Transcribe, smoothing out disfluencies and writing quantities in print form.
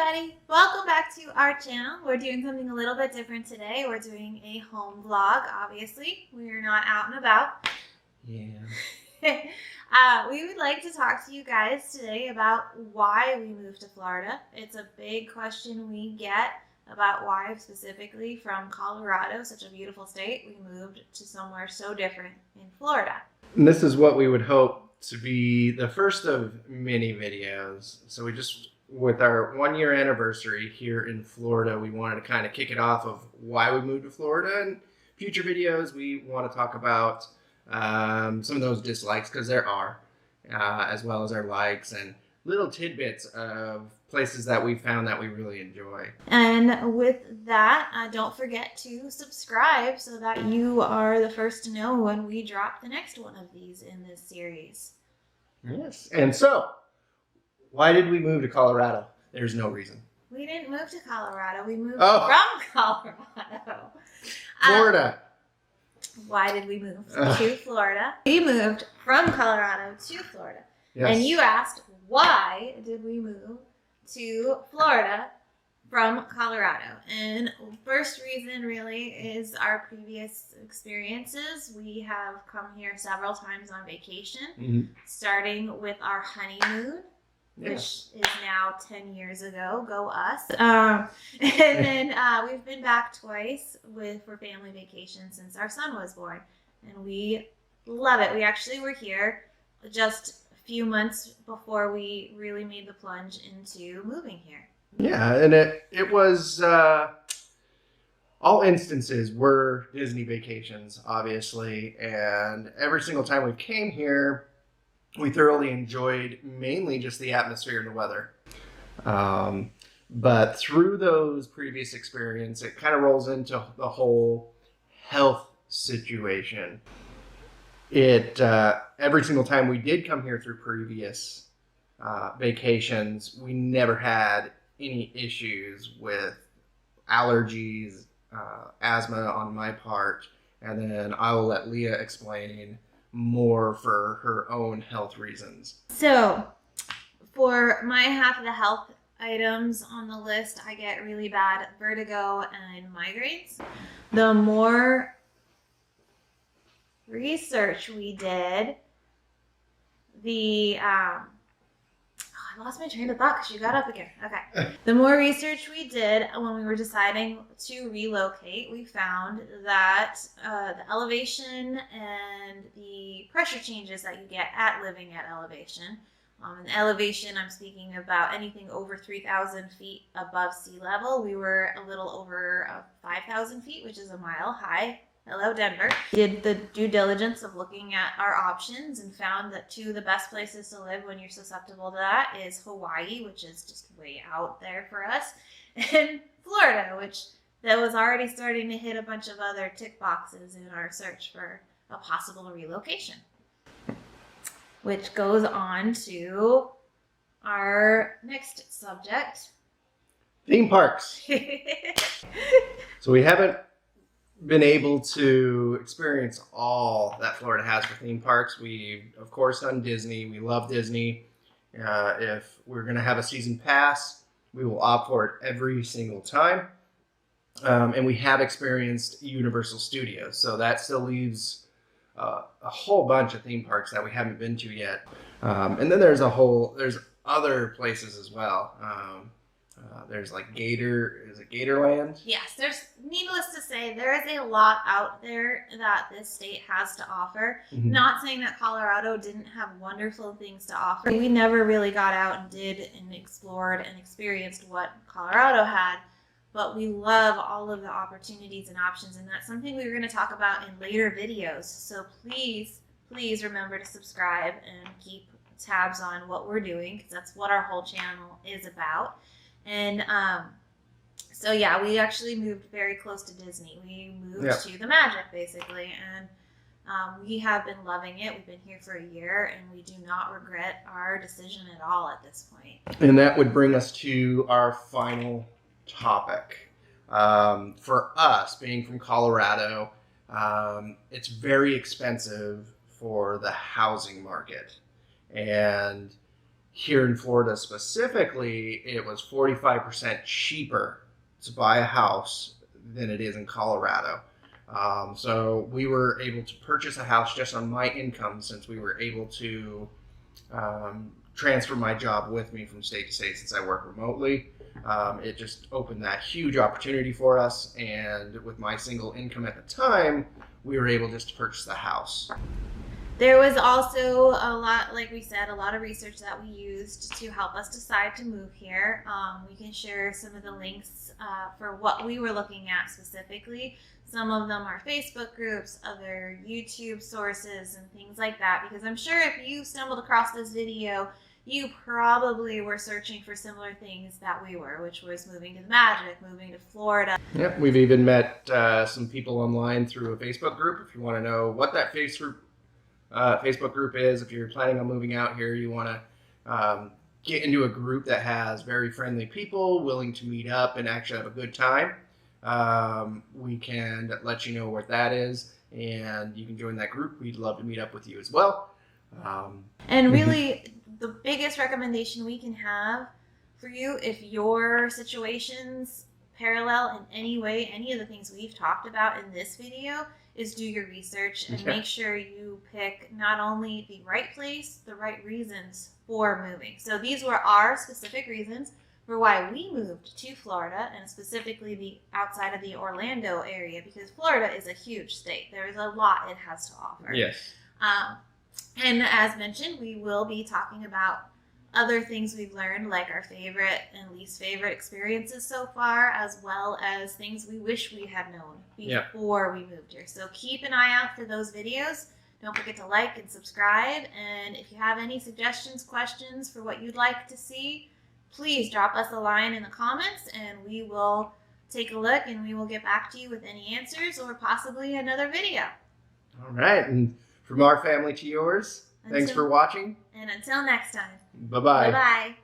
everybody, welcome back to our channel. We're doing something a little bit different today. We're doing a home vlog, obviously. We're not out and about. Yeah. We would like to talk to you guys today about why we moved to Florida. It's a big question we get about why specifically from Colorado, such a beautiful state, we moved to somewhere so different in Florida. And this is what we would hope to be the first of many videos. So we just, with our 1-year anniversary here in Florida, we wanted to kind of kick it off of why we moved to Florida. And future videos, we want to talk about some of those dislikes, because there are, as well as our likes and little tidbits of places that we found that we really enjoy. And with that, don't forget to subscribe so that you are the first to know when we drop the next one of these in this series. Yes. And so, why did we move to Colorado? There's no reason. We didn't move to Colorado. We moved from Colorado. Florida. Why did we move to Florida? We moved from Colorado to Florida. Yes. And you asked, why did we move to Florida from Colorado? And first reason really is our previous experiences. We have come here several times on vacation, starting with our honeymoon, which is now 10 years ago. Go us. And then we've been back twice for family vacation since our son was born. And we love it. We actually were here just a few months before we really made the plunge into moving here. Yeah, and it was, all instances were Disney vacations, obviously. And every single time we came here, we thoroughly enjoyed mainly just the atmosphere and the weather. But through those previous experiences, it kind of rolls into the whole health situation. Every single time we did come here through previous vacations, we never had any issues with allergies, asthma on my part, and then I will let Leah explain more for her own health reasons. So, for my half of the health items on the list, I get really bad vertigo and migraines. The more research we did, I lost my train of thought because you got up again. Okay. The more research we did when we were deciding to relocate, we found that the elevation and the pressure changes that you get at living at elevation. And elevation, I'm speaking about anything over 3,000 feet above sea level. We were a little over 5,000 feet, which is a mile high. Hello, Denver. Did the due diligence of looking at our options and found that two of the best places to live when you're susceptible to that is Hawaii, which is just way out there for us, and Florida, which that was already starting to hit a bunch of other tick boxes in our search for a possible relocation. Which goes on to our next subject. Theme parks. So we haven't been able to experience all that Florida has for theme parks. We've, of course, done Disney. We love Disney. If we're going to have a season pass, we will opt for it every single time. And we have experienced Universal Studios. So that still leaves a whole bunch of theme parks that we haven't been to yet. And then there's other places as well. There's like Gatorland? Yes, needless to say, there is a lot out there that this state has to offer. Mm-hmm. Not saying that Colorado didn't have wonderful things to offer. We never really got out and did and explored and experienced what Colorado had, but we love all of the opportunities and options, and that's something we're going to talk about in later videos. So please remember to subscribe and keep tabs on what we're doing, because that's what our whole channel is about. And so yeah, we actually moved very close to Disney. We moved to the Magic, basically, and we have been loving it. We've been here for a year, and we do not regret our decision at all at this point. And that would bring us to our final topic. For us, being from Colorado, it's very expensive for the housing market. And here in Florida specifically, it was 45% cheaper to buy a house than it is in Colorado. So we were able to purchase a house just on my income, since we were able to transfer my job with me from state to state since I work remotely. It just opened that huge opportunity for us, and with my single income at the time, we were able just to purchase the house. There was also a lot, like we said, a lot of research that we used to help us decide to move here. We can share some of the links for what we were looking at specifically. Some of them are Facebook groups, other YouTube sources, and things like that, because I'm sure if you stumbled across this video, you probably were searching for similar things that we were, which was moving to the Magic, moving to Florida. Yep, we've even met some people online through a Facebook group. If you want to know what that Facebook group is, if you're planning on moving out here, you want to get into a group that has very friendly people willing to meet up and actually have a good time. We can let you know what that is, and you can join that group. We'd love to meet up with you as well. And really, the biggest recommendation we can have for you, if your situations parallel in any way any of the things we've talked about in this video, is do your research and make sure you pick not only the right place, the right reasons for moving. So these were our specific reasons for why we moved to Florida, and specifically the outside of the Orlando area, because Florida is a huge state. There is a lot it has to offer. Yes. And as mentioned, we will be talking about other things we've learned, like our favorite and least favorite experiences so far, as well as things we wish we had known before we moved here. So keep an eye out for those videos. Don't forget to like and subscribe. And if you have any suggestions, questions for what you'd like to see, please drop us a line in the comments, and we will take a look and we will get back to you with any answers or possibly another video. All right. And from our family to yours, thanks for watching. And until next time. Bye-bye. Bye-bye.